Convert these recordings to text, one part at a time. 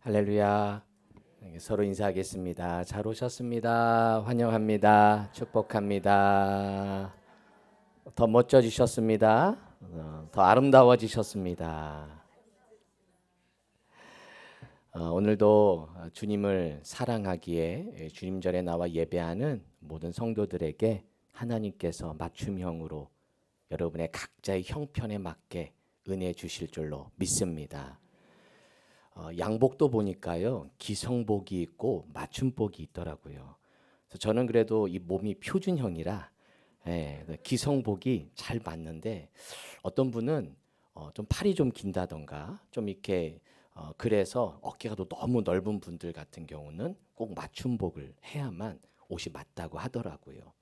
할렐루야. 서로 인사하겠습니다. 잘 오셨습니다. 환영합니다. 축복합니다. 더 멋져지셨습니다. 더 아름다워지셨습니다. 오늘도 주님을 사랑하기에 주님 전에 나와 예배하는 모든 성도들에게 하나님께서 맞춤형으로 여러분의 각자의 형편에 맞게 은혜 주실 줄로 믿습니다. 양복도 보니까요, 기성복이 있고 맞춤복이 있더라고요. 그래서 저는 그래도 이 몸이 표준형이라 기성복이 잘 맞는데, 어떤 분은 좀 팔이 좀 긴다던가 좀 이렇게 그래서 어깨가 또 너무 넓은 분들 같은 경우는 꼭 맞춤복을 해야만 옷이 맞다고 하더라고요.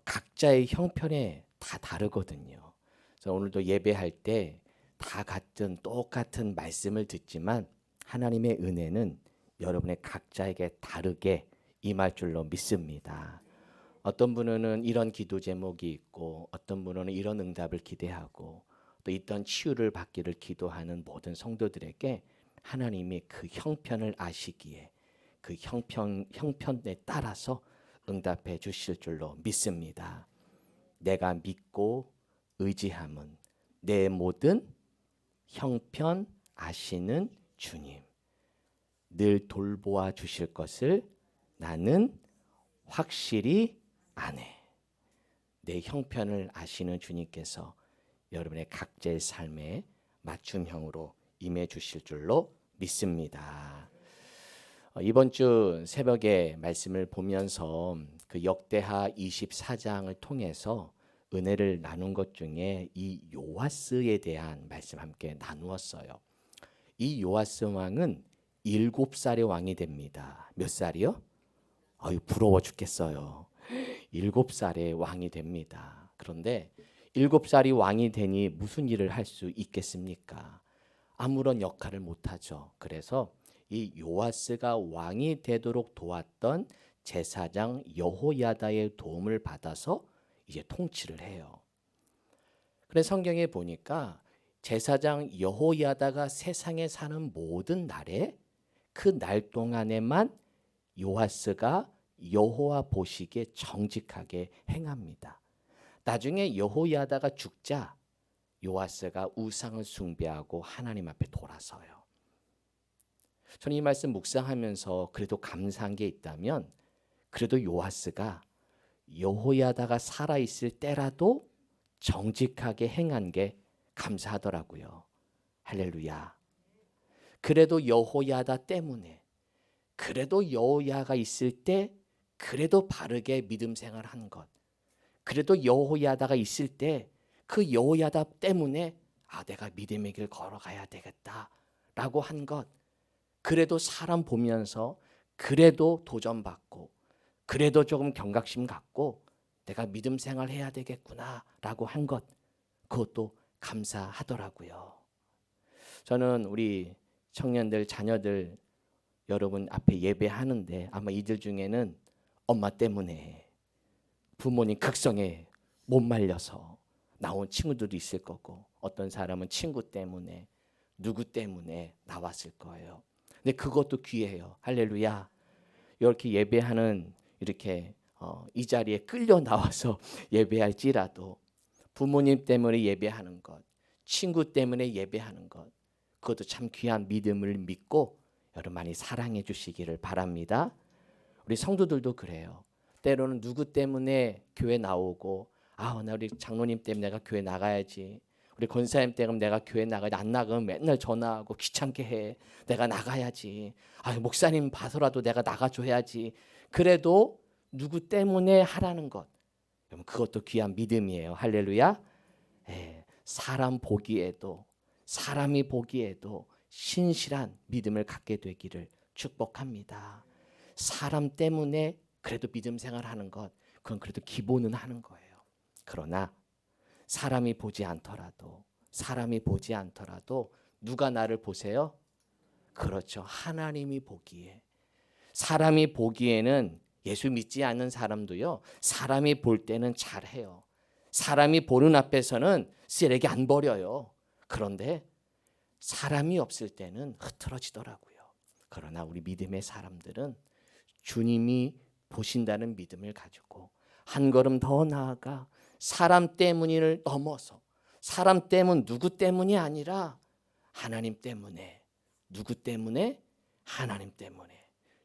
각자의 형편에 다 다르거든요. 그래서 오늘도 예배할 때 다 같은 똑같은 말씀을 듣지만 하나님의 은혜는 여러분의 각자에게 다르게 임할 줄로 믿습니다. 어떤 분은 이런 기도 제목이 있고, 어떤 분은 이런 응답을 기대하고, 또 있던 치유를 받기를 기도하는 모든 성도들에게 하나님이 그 형편을 아시기에 그 형편에 따라서 응답해 주실 줄로 믿습니다. 내가 믿고 의지함은 내 모든 형편 아시는 주님, 늘 돌보아 주실 것을 나는 확실히 아네. 내 형편을 아시는 주님께서 여러분의 각자의 삶에 맞춤형으로 임해 주실 줄로 믿습니다. 이번 주 새벽에 말씀을 보면서 그 역대하 24장을 통해서 은혜를 나눈 것 중에 이 요아스에 대한 말씀 함께 나누었어요. 이 요아스 왕은 7살의 왕이 됩니다. 몇 살이요? 아유, 부러워 죽겠어요. 7살의 왕이 됩니다. 그런데 7살이 왕이 되니 무슨 일을 할 수 있겠습니까? 아무런 역할을 못하죠. 그래서 이 요아스가 왕이 되도록 도왔던 제사장 여호야다의 도움을 받아서 이제 통치를 해요. 그래서 성경에 보니까 제사장 여호야다가 세상에 사는 모든 날에 그 날 동안에만 요아스가 여호와 보시기에 정직하게 행합니다. 나중에 여호야다가 죽자 요아스가 우상을 숭배하고 하나님 앞에 돌아서요. 저는 이 말씀 묵상하면서 그래도 감사한 게 있다면, 그래도 요아스가 여호야다가 살아있을 때라도 정직하게 행한 게 감사하더라고요. 할렐루야. 그래도 여호야다 때문에, 그래도 여호야가 있을 때 그래도 바르게 믿음 생활한 것, 그래도 여호야다가 있을 때 그 여호야다 때문에 내가 믿음의 길 걸어가야 되겠다라고 한 것, 그래도 사람 보면서 그래도 도전받고, 그래도 조금 경각심 갖고 내가 믿음 생활해야 되겠구나라고 한 것, 그것도 감사하더라고요. 저는 우리 청년들, 자녀들 여러분 앞에 예배하는데 아마 이들 중에는 엄마 때문에, 부모님 극성에 못 말려서 나온 친구들도 있을 거고, 어떤 사람은 친구 때문에, 누구 때문에 나왔을 거예요. 근데 그것도 귀해요. 할렐루야. 이렇게 예배하는, 이렇게 이 자리에 끌려 나와서 예배할지라도 부모님 때문에 예배하는 것, 친구 때문에 예배하는 것, 그것도 참 귀한 믿음을 믿고 여러분 많이 사랑해 주시기를 바랍니다. 우리 성도들도 그래요. 때로는 누구 때문에 교회 나오고, 나 우리 장로님 때문에 내가 교회 나가야지, 우리 권사님 때문에 내가 교회 나가야지, 안 나가면 맨날 전화하고 귀찮게 해, 내가 나가야지, 목사님 봐서라도 내가 나가줘야지, 그래도 누구 때문에 하라는 것, 그것도 귀한 믿음이에요. 할렐루야. 사람이 보기에도 신실한 믿음을 갖게 되기를 축복합니다. 사람 때문에 그래도 믿음 생활하는 것, 그건 그래도 기본은 하는 거예요. 그러나 사람이 보지 않더라도 누가 나를 보세요? 그렇죠. 하나님이 보기에. 사람이 보기에는, 예수 믿지 않는 사람도요, 사람이 볼 때는 잘해요. 사람이 보는 앞에서는 쓰레기 안 버려요. 그런데 사람이 없을 때는 흐트러지더라고요. 그러나 우리 믿음의 사람들은 주님이 보신다는 믿음을 가지고 한 걸음 더 나아가 사람 때문을 넘어서 사람 때문 누구 때문이 아니라 하나님 때문에 누구 때문에 하나님 때문에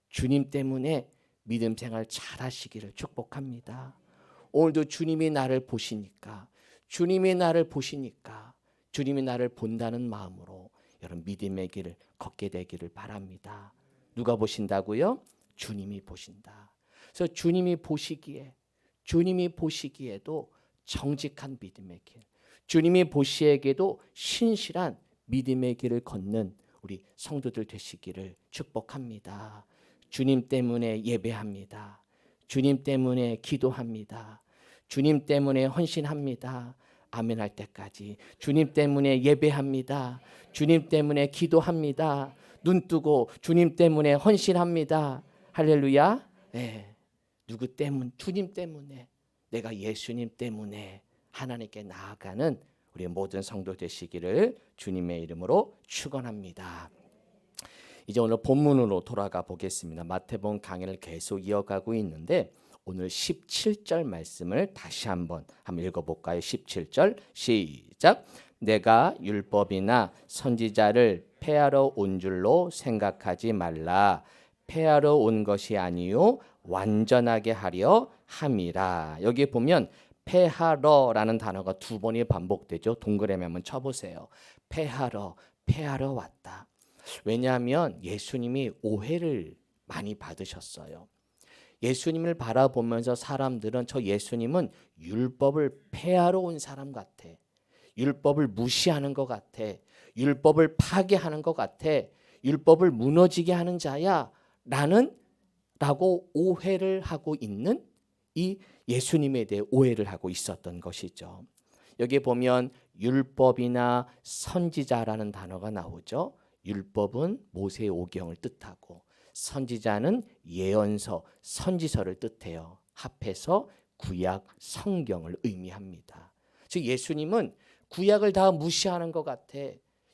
주님 때문에 믿음 생활 잘 하시기를 축복합니다. 오늘도 주님이 나를 보시니까 주님이 나를 보시니까 주님이 나를 본다는 마음으로 여러분 믿음의 길을 걷게 되기를 바랍니다. 누가 보신다고요? 주님이 보신다. 그래서 주님이 보시기에도 정직한 믿음의 길, 주님이 보시기에도 신실한 믿음의 길을 걷는 우리 성도들 되시기를 축복합니다. 주님 때문에 예배합니다. 주님 때문에 기도합니다. 주님 때문에 헌신합니다. 아멘 할 때까지 주님 때문에 예배합니다. 주님 때문에 기도합니다. 눈 뜨고 주님 때문에 헌신합니다. 할렐루야. 네. 누구 때문? 주님 때문에, 내가 예수님 때문에 하나님께 나아가는 우리 모든 성도 되시기를 주님의 이름으로 축원합니다. 이제 오늘 본문으로 돌아가 보겠습니다. 마태복음 강의를 계속 이어가고 있는데 오늘 17절 말씀을 다시 한번 읽어볼까요? 17절 시작. 내가 율법이나 선지자를 폐하러 온 줄로 생각하지 말라. 폐하러 온 것이 아니요 완전하게 하려 함이라. 여기 보면 폐하러라는 단어가 두 번이 반복되죠. 동그라미 한번 쳐보세요. 폐하러 왔다. 왜냐하면 예수님이 오해를 많이 받으셨어요. 예수님을 바라보면서 사람들은 저 예수님은 율법을 폐하러 온 사람 같아. 율법을 무시하는 것 같아. 율법을 파괴하는 것 같아. 율법을 무너지게 하는 자야. 라고 오해를 하고 있는 이 예수님에 대해 오해를 하고 있었던 것이죠. 여기 보면 율법이나 선지자라는 단어가 나오죠. 율법은 모세의 오경을 뜻하고 선지자는 예언서, 선지서를 뜻해요. 합해서 구약, 성경을 의미합니다. 즉 예수님은 구약을 다 무시하는 것 같아.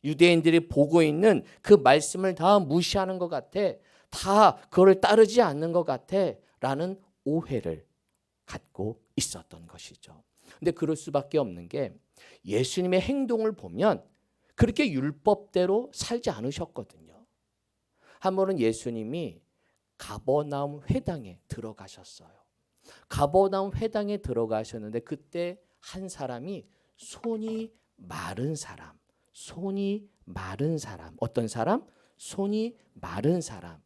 유대인들이 보고 있는 그 말씀을 다 무시하는 것 같아. 다 그걸 따르지 않는 것 같아. 라는 오해를 갖고 있었던 것이죠. 근데 그럴 수밖에 없는 게 예수님의 행동을 보면 그렇게 율법대로 살지 않으셨거든요. 한 번은 예수님이 가버나움 회당에 들어가셨어요. 가버나움 회당에 들어가셨는데 그때 한 사람이 손이 마른 사람. 어떤 사람? 손이 마른 사람.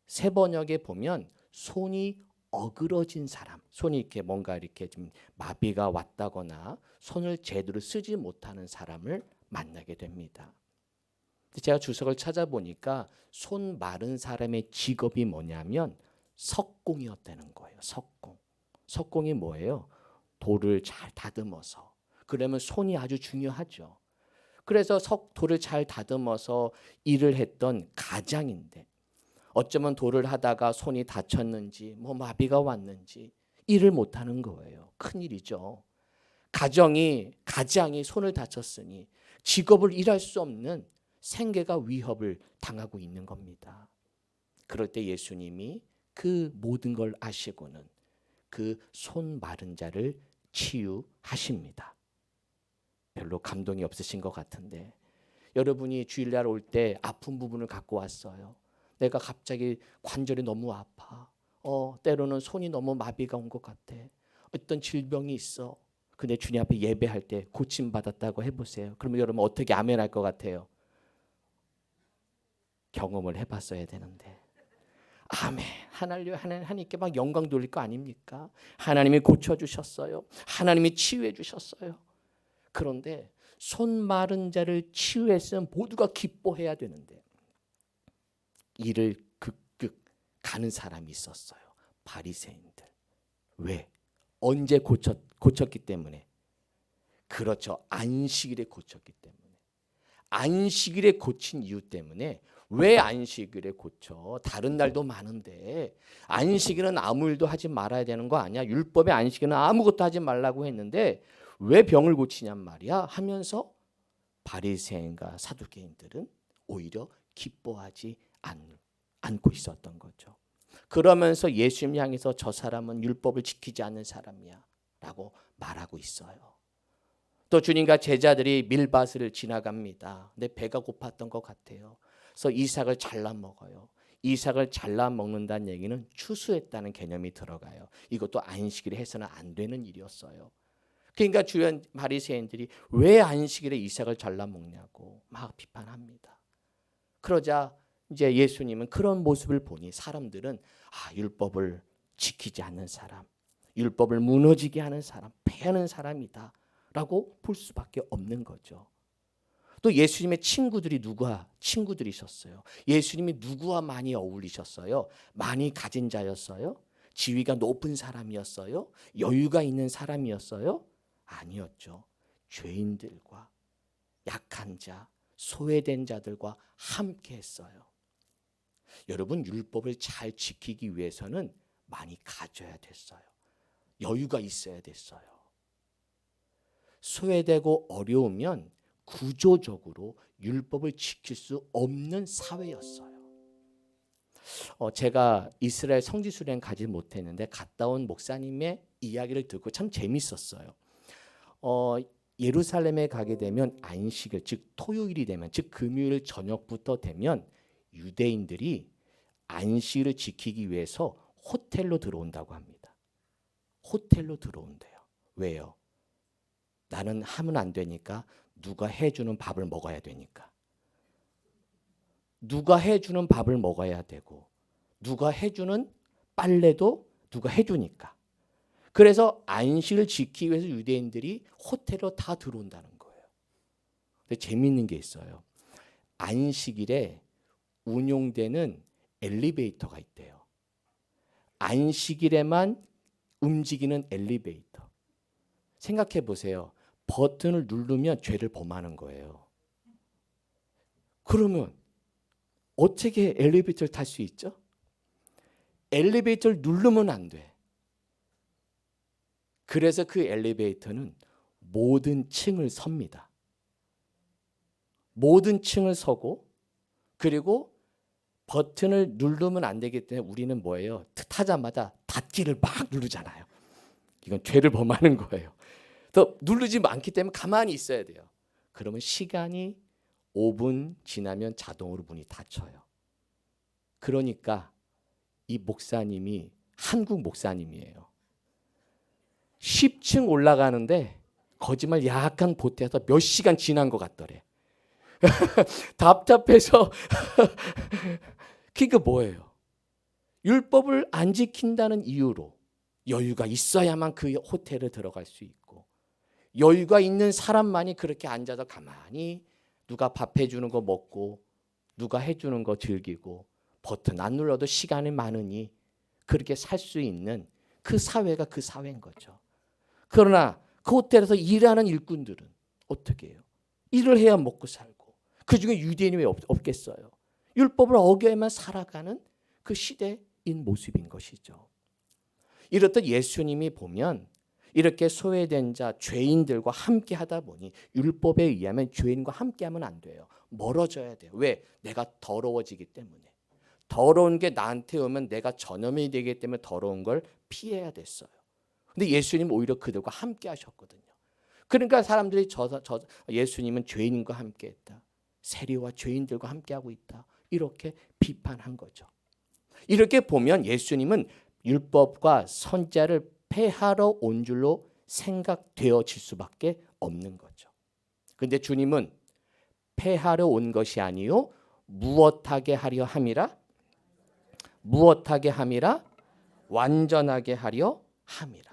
세 번역에 보면 손이 어그러진 사람, 손이 이렇게 뭔가 이렇게 좀 마비가 왔다거나 손을 제대로 쓰지 못하는 사람을 만나게 됩니다. 제가 주석을 찾아보니까 손 마른 사람의 직업이 뭐냐면 석공이었다는 거예요. 석공이 뭐예요? 돌을 잘 다듬어서. 그러면 손이 아주 중요하죠. 그래서 돌을 잘 다듬어서 일을 했던 가장인데 어쩌면 돌을 하다가 손이 다쳤는지 마비가 왔는지 일을 못하는 거예요. 큰일이죠. 가장이 손을 다쳤으니 직업을 일할 수 없는 생계가 위협을 당하고 있는 겁니다. 그럴 때 예수님이 그 모든 걸 아시고는 그 손 마른 자를 치유하십니다. 별로 감동이 없으신 것 같은데 여러분이 주일날 올 때 아픈 부분을 갖고 왔어요. 내가 갑자기 관절이 너무 아파. 때로는 손이 너무 마비가 온 것 같아. 어떤 질병이 있어. 근데 주님 앞에 예배할 때 고침받았다고 해보세요. 그러면 여러분 어떻게 아멘 할 것 같아요? 경험을 해봤어야 되는데. 아멘. 하나님께 막 영광 돌릴 거 아닙니까? 하나님이 고쳐주셨어요. 하나님이 치유해 주셨어요. 그런데 손 마른 자를 치유했으면 모두가 기뻐해야 되는데 이를 극극 가는 사람이 있었어요. 바리새인들. 왜? 언제 고쳤기 때문에? 그렇죠. 안식일에 고쳤기 때문에. 안식일에 고친 이유 때문에. 왜 안식일에 고쳐? 다른 날도 많은데 안식일은 아무 일도 하지 말아야 되는 거 아니야? 율법의 안식일은 아무것도 하지 말라고 했는데 왜 병을 고치냔 말이야? 하면서 바리새인과 사두개인들은 오히려 기뻐하지 안고 있었던 거죠. 그러면서 예수님 향해서 저 사람은 율법을 지키지 않는 사람이야 라고 말하고 있어요. 또 주님과 제자들이 밀밭을 지나갑니다. 근데 배가 고팠던 것 같아요. 그래서 이삭을 잘라 먹어요. 이삭을 잘라 먹는다는 얘기는 추수했다는 개념이 들어가요. 이것도 안식일에 해서는 안 되는 일이었어요. 그러니까 주변 바리새인들이 왜 안식일에 이삭을 잘라 먹냐고 막 비판합니다. 그러자 이제 예수님은 그런 모습을 보니 사람들은 율법을 지키지 않는 사람, 율법을 무너지게 하는 사람, 패하는 사람이다 라고 볼 수밖에 없는 거죠. 또 예수님의 친구들이 있었어요. 예수님이 누구와 많이 어울리셨어요? 많이 가진 자였어요? 지위가 높은 사람이었어요? 여유가 있는 사람이었어요? 아니었죠. 죄인들과 약한 자, 소외된 자들과 함께 했어요. 여러분, 율법을 잘 지키기 위해서는 많이 가져야 됐어요. 여유가 있어야 됐어요. 소외되고 어려우면 구조적으로 율법을 지킬 수 없는 사회였어요. 제가 이스라엘 성지순례는 가지 못했는데 갔다 온 목사님의 이야기를 듣고 참 재밌었어요. 예루살렘에 가게 되면 안식일, 즉 토요일이 되면, 즉 금요일 저녁부터 되면 유대인들이 안식일을 지키기 위해서 호텔로 들어온다고 합니다. 호텔로 들어온대요. 왜요? 나는 하면 안 되니까 누가 해주는 밥을 먹어야 되니까. 누가 해주는 밥을 먹어야 되고 누가 해주는 빨래도 누가 해주니까. 그래서 안식을 지키기 위해서 유대인들이 호텔로 다 들어온다는 거예요. 근데 재미있는 게 있어요. 안식일에 운용되는 엘리베이터가 있대요. 안식일에만 움직이는 엘리베이터. 생각해 보세요. 버튼을 누르면 죄를 범하는 거예요. 그러면 어떻게 엘리베이터를 탈 수 있죠? 엘리베이터를 누르면 안 돼. 그래서 그 엘리베이터는 모든 층을 섭니다. 모든 층을 서고 그리고 버튼을 누르면 안 되기 때문에 우리는 뭐예요? 타자마자 닫기를 막 누르잖아요. 이건 죄를 범하는 거예요. 또 누르지 않기 때문에 가만히 있어야 돼요. 그러면 시간이 5분 지나면 자동으로 문이 닫혀요. 그러니까 이 목사님이 한국 목사님이에요. 10층 올라가는데 거짓말 약간 보태서 몇 시간 지난 것 같더래. 답답해서 그게 뭐예요? 율법을 안 지킨다는 이유로 여유가 있어야만 그 호텔에 들어갈 수 있고 여유가 있는 사람만이 그렇게 앉아서 가만히 누가 밥 해주는 거 먹고 누가 해주는 거 즐기고 버튼 안 눌러도 시간이 많으니 그렇게 살 수 있는 그 사회가 그 사회인 거죠. 그러나 그 호텔에서 일하는 일꾼들은 어떻게 해요? 일을 해야 먹고 살고 그중에 유대인이 왜 없겠어요? 율법을 어겨야만 살아가는 그 시대인 모습인 것이죠. 이렇듯 예수님이 보면 이렇게 소외된 자, 죄인들과 함께 하다 보니 율법에 의하면 죄인과 함께 하면 안 돼요. 멀어져야 돼요. 왜? 내가 더러워지기 때문에. 더러운 게 나한테 오면 내가 전염이 되기 때문에 더러운 걸 피해야 됐어요. 근데 예수님은 오히려 그들과 함께 하셨거든요. 그러니까 사람들이 예수님은 죄인과 함께 했다. 세리와 죄인들과 함께 하고 있다. 이렇게 비판한 거죠. 이렇게 보면 예수님은 율법과 선자를 폐하러 온 줄로 생각되어질 수밖에 없는 거죠. 그런데 주님은 폐하러 온 것이 아니요 무엇하게 하려 함이라? 무엇하게 함이라? 완전하게 하려 함이라.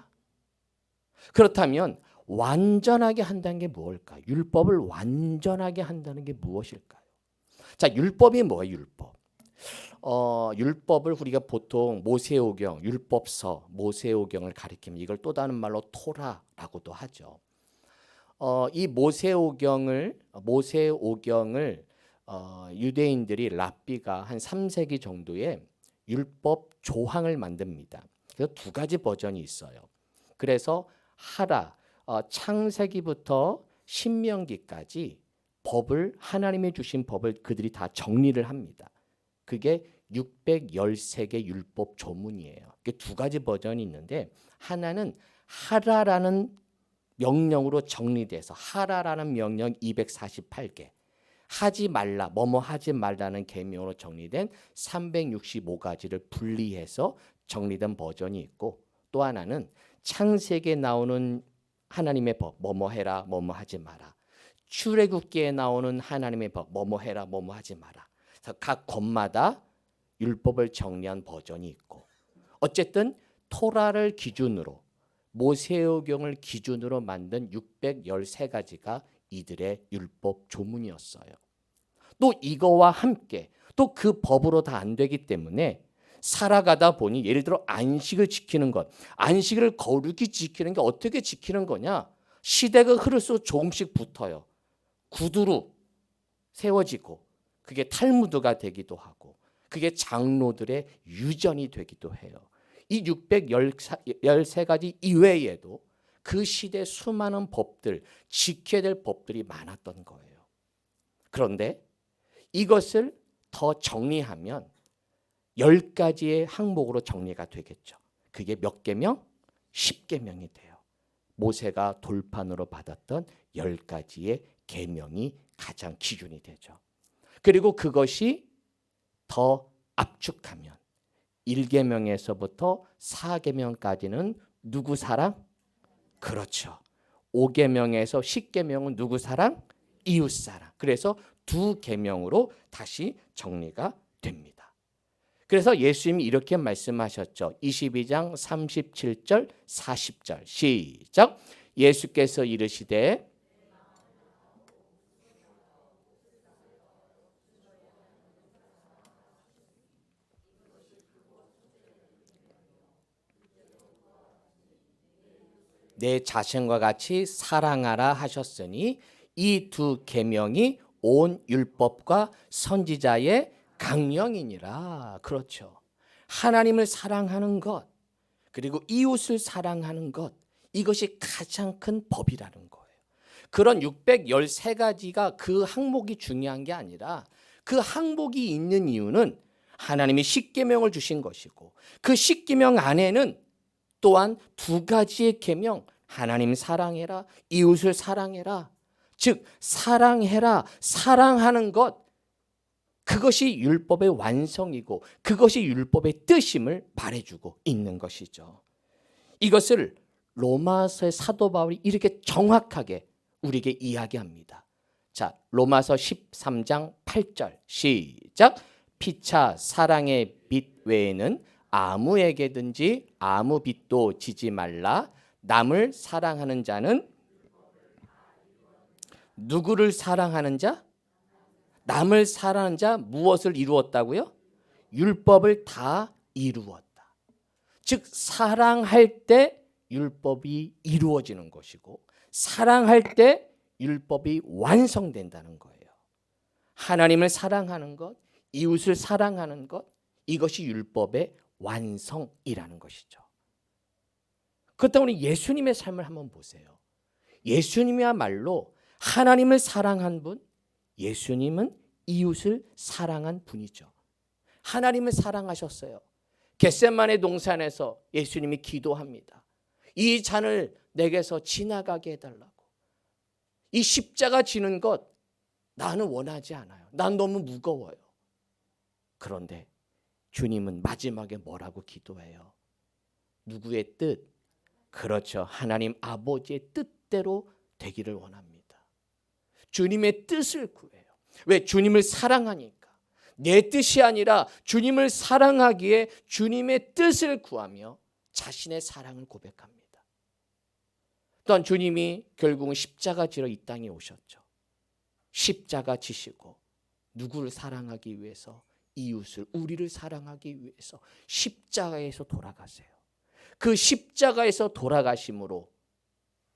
그렇다면 완전하게 한다는 게 무엇일까요? 율법을 완전하게 한다는 게 무엇일까요? 자, 율법이 뭐예요? 율법. 율법을 우리가 보통 모세오경, 율법서, 모세오경을 가리키면 이걸 또 다른 말로 토라라고도 하죠. 이 모세오경을 유대인들이 랍비가 한 3세기 정도에 율법 조항을 만듭니다. 그래서 두 가지 버전이 있어요. 그래서 창세기부터 신명기까지 법을 하나님이 주신 법을 그들이 다 정리를 합니다. 그게 613개 율법 조문이에요. 이게 두 가지 버전이 있는데 하나는 하라라는 명령으로 정리돼서 하라라는 명령 248개, 하지 말라, 뭐뭐 하지 말라는 계명으로 정리된 365가지를 분리해서 정리된 버전이 있고, 또 하나는 창세기에 나오는 하나님의 법, 뭐뭐 해라, 뭐뭐 하지 마라. 출애굽기에 나오는 하나님의 법, 뭐뭐 해라, 뭐뭐 하지 마라. 그래서 각 권마다 율법을 정리한 버전이 있고, 어쨌든 토라를 기준으로 모세오경을 기준으로 만든 613가지가 이들의 율법 조문이었어요. 또 이거와 함께 또 그 법으로 다 안 되기 때문에 살아가다 보니 예를 들어 안식을 지키는 것, 안식을 거룩히 지키는 게 어떻게 지키는 거냐? 시대가 흐를수록 조금씩 붙어요. 구두로 세워지고 그게 탈무드가 되기도 하고 그게 장로들의 유전이 되기도 해요. 이 613가지 이외에도 그 시대 수많은 법들, 지켜야 될 법들이 많았던 거예요. 그런데 이것을 더 정리하면 10가지의 항목으로 정리가 되겠죠. 그게 몇 계명? 10계명이 돼요. 모세가 돌판으로 받았던 10가지의 계명이 가장 기준이 되죠. 그리고 그것이 더 압축하면 1계명에서부터 4계명까지는 누구 사랑? 그렇죠. 5계명에서 10계명은 누구 사랑? 이웃 사랑. 그래서 2계명으로 다시 정리가 됩니다. 그래서 예수님이 이렇게 말씀하셨죠. 22장 37절 40절 시작. 예수께서 이르시되 내 자신과 같이 사랑하라 하셨으니 이 2계명이 온 율법과 선지자의 강령이니라. 그렇죠. 하나님을 사랑하는 것 그리고 이웃을 사랑하는 것, 이것이 가장 큰 법이라는 거예요. 그런 613가지가 그 항목이 중요한 게 아니라 그 항목이 있는 이유는 하나님이 10계명을 주신 것이고 그 10계명 안에는 또한 2가지의 계명, 하나님 사랑해라, 이웃을 사랑해라. 즉 사랑해라, 사랑하는 것, 그것이 율법의 완성이고 그것이 율법의 뜻임을 말해주고 있는 것이죠. 이것을 로마서의 사도 바울이 이렇게 정확하게 우리에게 이야기합니다. 자, 로마서 13장 8절 시작. 피차 사랑의 빛 외에는 아무에게든지 아무 빚도 지지 말라. 남을 사랑하는 자는 누구를 사랑하는 자? 남을 사랑하는 자 무엇을 이루었다고요? 율법을 다 이루었다. 즉 사랑할 때 율법이 이루어지는 것이고 사랑할 때 율법이 완성된다는 거예요. 하나님을 사랑하는 것, 이웃을 사랑하는 것, 이것이 율법의 완성이라는 것이죠. 그렇기 때문에 예수님의 삶을 한번 보세요. 예수님이야말로 하나님을 사랑한 분, 예수님은 이웃을 사랑한 분이죠. 하나님을 사랑하셨어요. 겟세마네 동산에서 예수님이 기도합니다. 이 잔을 내게서 지나가게 해달라고. 이 십자가 지는 것 나는 원하지 않아요. 난 너무 무거워요. 그런데 주님은 마지막에 뭐라고 기도해요? 누구의 뜻? 그렇죠. 하나님 아버지의 뜻대로 되기를 원합니다. 주님의 뜻을 구해요. 왜? 주님을 사랑하니까. 내 뜻이 아니라 주님을 사랑하기에 주님의 뜻을 구하며 자신의 사랑을 고백합니다. 또한 주님이 결국은 십자가 지러 이 땅에 오셨죠. 십자가 지시고 누구를 사랑하기 위해서? 이웃을, 우리를 사랑하기 위해서 십자가에서 돌아가세요. 그 십자가에서 돌아가심으로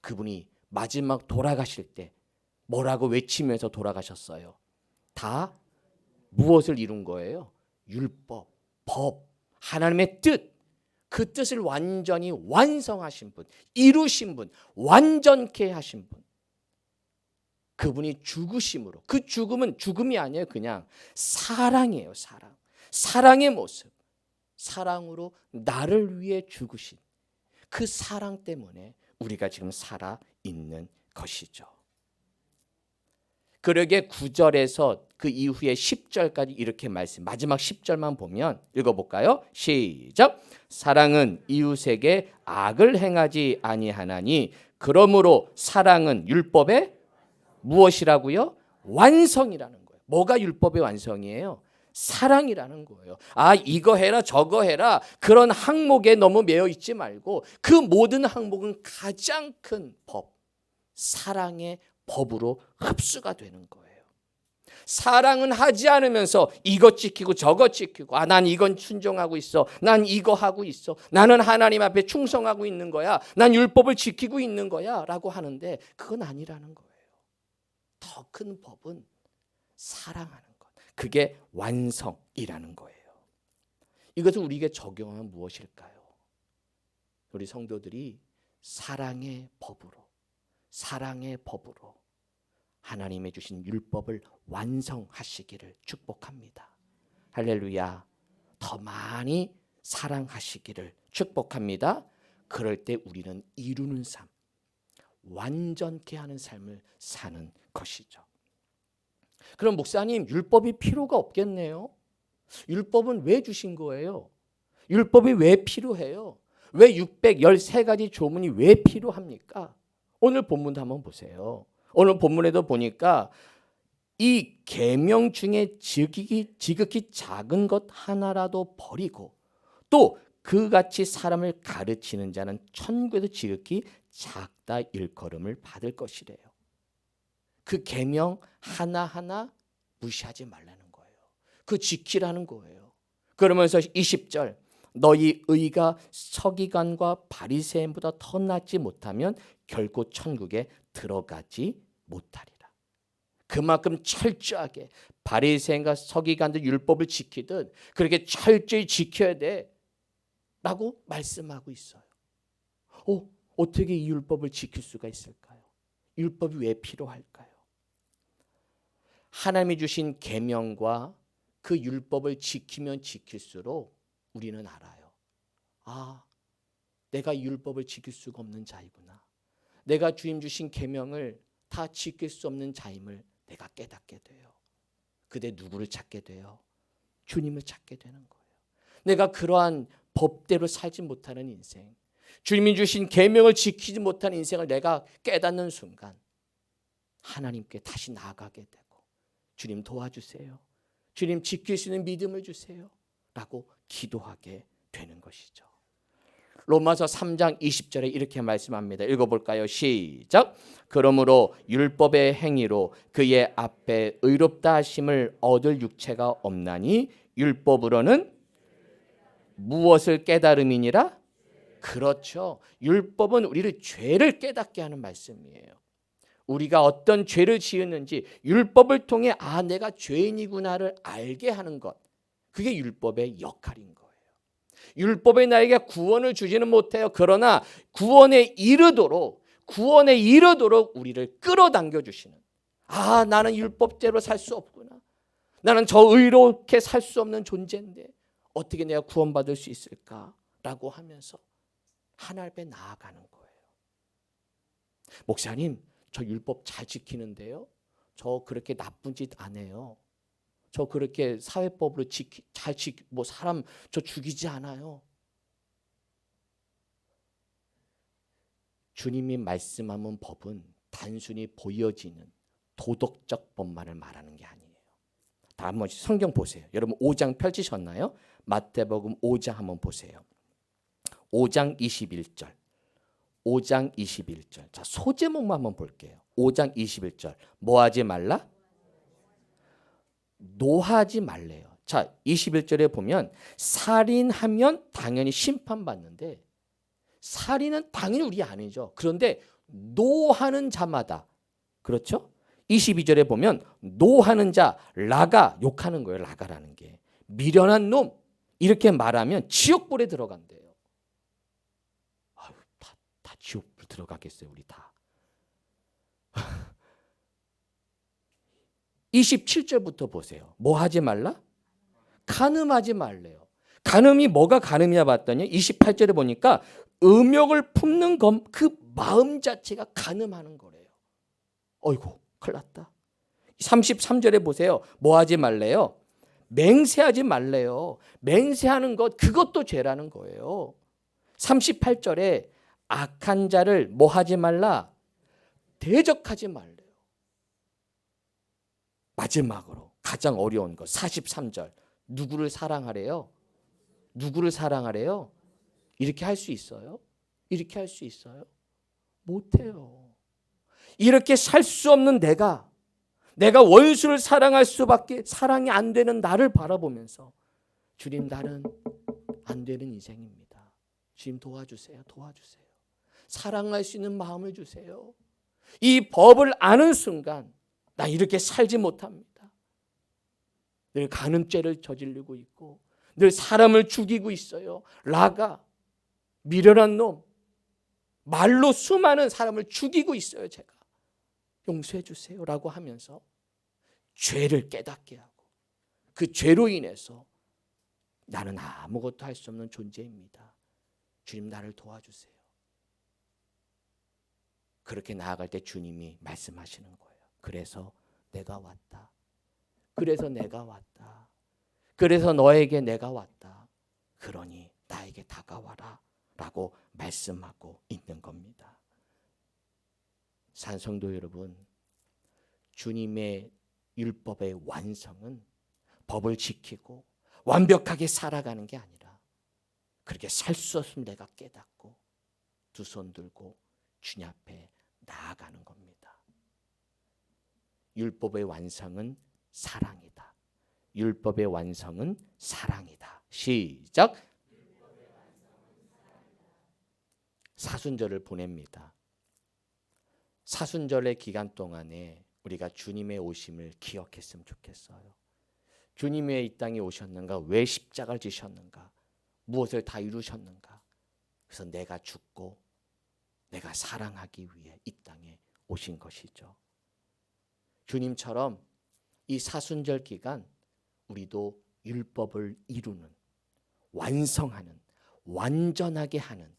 그분이 마지막 돌아가실 때 뭐라고 외치면서 돌아가셨어요? 다 무엇을 이룬 거예요? 율법, 법, 하나님의 뜻, 그 뜻을 완전히 완성하신 분, 이루신 분, 완전케 하신 분. 그분이 죽으심으로, 그 죽음은 죽음이 아니에요. 그냥 사랑이에요. 사랑. 사랑의 모습, 사랑으로 나를 위해 죽으신 그 사랑 때문에 우리가 지금 살아 있는 것이죠. 그러게 9절에서 그 이후에 10절까지 이렇게 말씀, 마지막 10절만 보면 읽어볼까요? 시작. 사랑은 이웃에게 악을 행하지 아니하나니 그러므로 사랑은 율법의 무엇이라고요? 완성이라는 거예요. 뭐가 율법의 완성이에요? 사랑이라는 거예요. 아, 이거 해라 저거 해라 그런 항목에 너무 매여 있지 말고 그 모든 항목은 가장 큰 법, 사랑의 법으로 흡수가 되는 거예요. 사랑은 하지 않으면서 이것 지키고 저것 지키고, 아, 난 이건 순종하고 있어, 난 이거 하고 있어, 나는 하나님 앞에 충성하고 있는 거야, 난 율법을 지키고 있는 거야 라고 하는데 그건 아니라는 거예요. 더 큰 법은 사랑하는 것, 그게 완성이라는 거예요. 이것을 우리에게 적용하면 무엇일까요? 우리 성도들이 사랑의 법으로 하나님의 주신 율법을 완성하시기를 축복합니다. 할렐루야. 더 많이 사랑하시기를 축복합니다. 그럴 때 우리는 이루는 삶, 완전케 하는 삶을 사는 것이죠. 그럼 목사님, 율법이 필요가 없겠네요. 율법은 왜 주신 거예요? 율법이 왜 필요해요? 왜 613가지 조문이 왜 필요합니까? 오늘 본문도 한번 보세요. 오늘 본문에도 보니까 이 계명 중에 지극히 작은 것 하나라도 버리고 또 그같이 사람을 가르치는 자는 천국에서 지극히 작다 일컬음을 받을 것이래요. 그 계명 하나하나 무시하지 말라는 거예요. 그 지키라는 거예요. 그러면서 20절, 너희 의가 서기관과 바리새인보다 더 낫지 못하면 결코 천국에 들어가지 못하리라. 그만큼 철저하게 바리새인과 서기관들 율법을 지키듯 그렇게 철저히 지켜야 돼 라고 말씀하고 있어요. 어떻게 이 율법을 지킬 수가 있을까요? 율법이 왜 필요할까요? 하나님이 주신 계명과 그 율법을 지키면 지킬수록 우리는 알아요. 아, 내가 이 율법을 지킬 수가 없는 자이구나. 내가 주님 주신 계명을 다 지킬 수 없는 자임을 내가 깨닫게 돼요. 그때 누구를 찾게 돼요? 주님을 찾게 되는 거예요. 내가 그러한 법대로 살지 못하는 인생, 주님이 주신 계명을 지키지 못하는 인생을 내가 깨닫는 순간 하나님께 다시 나아가게 되고, 주님 도와주세요, 주님 지킬 수 있는 믿음을 주세요 라고 기도하게 되는 것이죠. 로마서 3장 20절에 이렇게 말씀합니다. 읽어볼까요? 시작. 그러므로 율법의 행위로 그의 앞에 의롭다 하심을 얻을 육체가 없나니 율법으로는 무엇을 깨달음이니라? 그렇죠. 율법은 우리를 죄를 깨닫게 하는 말씀이에요. 우리가 어떤 죄를 지었는지 율법을 통해 아, 내가 죄인이구나를 알게 하는 것, 그게 율법의 역할인 거예요. 율법이 나에게 구원을 주지는 못해요. 그러나 구원에 이르도록 우리를 끌어당겨 주시는, 아, 나는 율법대로 살 수 없구나, 나는 저 의롭게 살 수 없는 존재인데 어떻게 내가 구원받을 수 있을까라고 하면서 하나님 앞에 나아가는 거예요. 목사님, 저 율법 잘 지키는데요, 저 그렇게 나쁜 짓 안 해요, 저 그렇게 사회법으로 사람 저 죽이지 않아요. 주님이 말씀하는 법은 단순히 보여지는 도덕적 법만을 말하는 게 아니에요. 다 한 번씩 성경 보세요. 여러분 5장 펼치셨나요? 마태복음 5장 한번 보세요. 5장 21절. 5장 21절. 자, 소제목만 한번 볼게요. 5장 21절. 뭐 하지 말라? 노하지 말래요. 자, 21절에 보면 살인하면 당연히 심판받는데, 살인은 당연히 우리 아니죠. 그런데 노하는 자마다, 그렇죠? 22절에 보면 노하는 자, 라가, 욕하는 거예요. 라가라는 게 미련한 놈, 이렇게 말하면 지옥불에 들어간대요. 아유, 다 지옥불 들어가겠어요, 우리 다. 27절부터 보세요. 뭐 하지 말라? 간음하지 말래요. 간음이 뭐가 간음이냐 봤더니 28절에 보니까 음욕을 품는 그 마음 자체가 간음하는 거래요. 어이구, 큰일 났다. 33절에 보세요. 뭐 하지 말래요? 맹세하지 말래요. 맹세하는 것, 그것도 죄라는 거예요. 38절에 악한 자를 뭐 하지 말라? 대적하지 말래요. 마지막으로 가장 어려운 것 43절. 누구를 사랑하래요? 누구를 사랑하래요? 이렇게 할 수 있어요? 이렇게 할 수 있어요? 못해요. 이렇게 살 수 없는 내가 원수를 사랑할 수밖에 사랑이 안 되는 나를 바라보면서 주님, 나는 안 되는 인생입니다. 주님 도와주세요. 도와주세요. 사랑할 수 있는 마음을 주세요. 이 법을 아는 순간 나 이렇게 살지 못합니다. 늘 간음죄를 저지르고 있고 늘 사람을 죽이고 있어요. 라가, 미련한 놈, 말로 수많은 사람을 죽이고 있어요. 제가 용서해 주세요 라고 하면서 죄를 깨닫게 하고 그 죄로 인해서 나는 아무것도 할 수 없는 존재입니다. 주님, 나를 도와주세요. 그렇게 나아갈 때 주님이 말씀하시는 거예요. 그래서 내가 왔다. 그래서 내가 왔다. 그래서 너에게 내가 왔다. 그러니 나에게 다가와라 라고 말씀하고 있는 겁니다. 산성도 여러분, 주님의 율법의 완성은 법을 지키고 완벽하게 살아가는 게 아니라 그렇게 살 수 없으면 내가 깨닫고 두 손 들고 주님 앞에 나아가는 겁니다. 율법의 완성은 사랑이다. 율법의 완성은 사랑이다. 시작. 사순절을 보냅니다. 사순절의 기간 동안에 우리가 주님의 오심을 기억했으면 좋겠어요. 주님이 왜 이 땅에 오셨는가? 왜 십자가를 지셨는가? 무엇을 다 이루셨는가? 그래서 내가 죽고 내가 사랑하기 위해 이 땅에 오신 것이죠. 주님처럼 이 사순절 기간 우리도 율법을 이루는, 완성하는, 완전하게 하는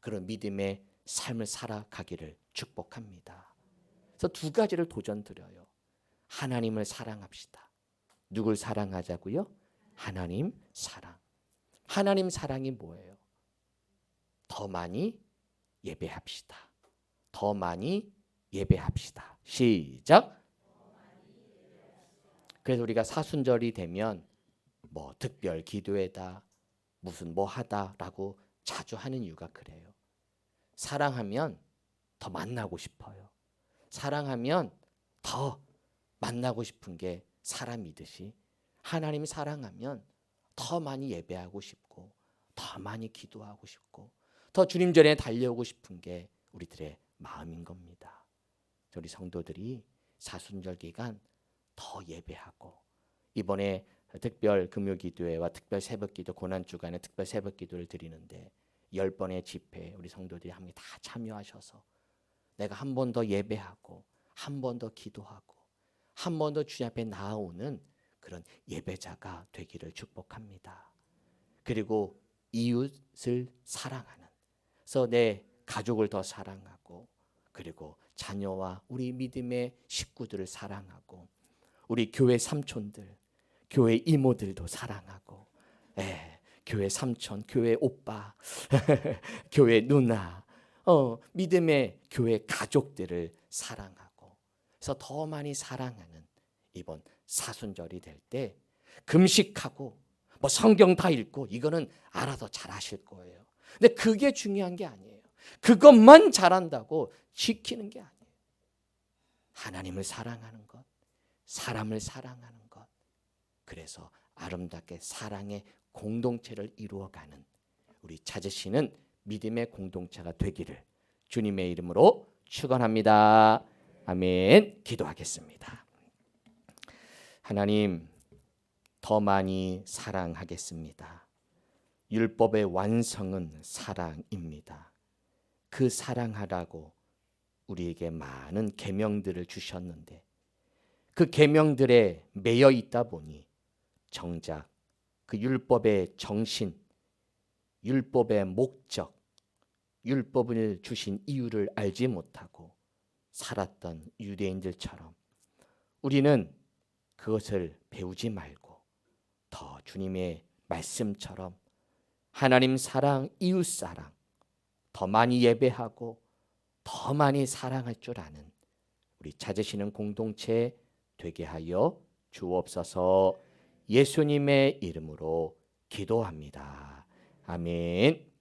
그런 믿음의 삶을 살아가기를 축복합니다. 그래서 두 가지를 도전드려요. 하나님을 사랑합시다. 누굴 사랑하자고요? 하나님 사랑. 하나님 사랑이 뭐예요? 더 많이 예배합시다. 더 많이 예배합시다. 시작. 그래서 우리가 사순절이 되면 뭐 특별 기도회다, 무슨 뭐 하다라고 자주 하는 이유가 그래요. 사랑하면 더 만나고 싶어요. 사랑하면 더 만나고 싶은 게 사람이듯이 하나님 사랑하면 더 많이 예배하고 싶고 더 많이 기도하고 싶고 더 주님 전에 달려오고 싶은 게 우리들의 마음인 겁니다. 우리 성도들이 사순절 기간 더 예배하고 이번에 특별 금요기도회와 특별 새벽기도 고난주간에 특별 새벽기도를 드리는데 10번의 집회 우리 성도들이 함께 다 참여하셔서 내가 한 번 더 예배하고 한 번 더 기도하고 한 번 더 주님 앞에 나아오는 그런 예배자가 되기를 축복합니다. 그리고 이웃을 사랑하는, 그래서 내 가족을 더 사랑하고 그리고 자녀와 우리 믿음의 식구들을 사랑하고 우리 교회 삼촌들, 교회 이모들도 사랑하고 교회 삼촌, 교회 오빠, 교회 누나, 믿음의 교회 가족들을 사랑하고 그래서 더 많이 사랑하는 이번 사순절이 될 때 금식하고 뭐 성경 다 읽고 이거는 알아서 잘 하실 거예요. 근데 그게 중요한 게 아니에요. 그것만 잘한다고 지키는 게 아니에요. 하나님을 사랑하는 것, 사람을 사랑하는 것, 그래서 아름답게 사랑의 공동체를 이루어가는 우리 찾으시는 믿음의 공동체가 되기를 주님의 이름으로 축원합니다. 아멘. 기도하겠습니다. 하나님, 더 많이 사랑하겠습니다. 율법의 완성은 사랑입니다. 그 사랑하라고 우리에게 많은 계명들을 주셨는데 그 계명들에 매여 있다 보니 정작 그 율법의 정신, 율법의 목적, 율법을 주신 이유를 알지 못하고 살았던 유대인들처럼 우리는 그것을 배우지 말고 더 주님의 말씀처럼 하나님 사랑, 이웃 사랑 더 많이 예배하고 더 많이 사랑할 줄 아는 우리 찾으시는 공동체 되게 하여 주옵소서. 예수님의 이름으로 기도합니다. 아멘.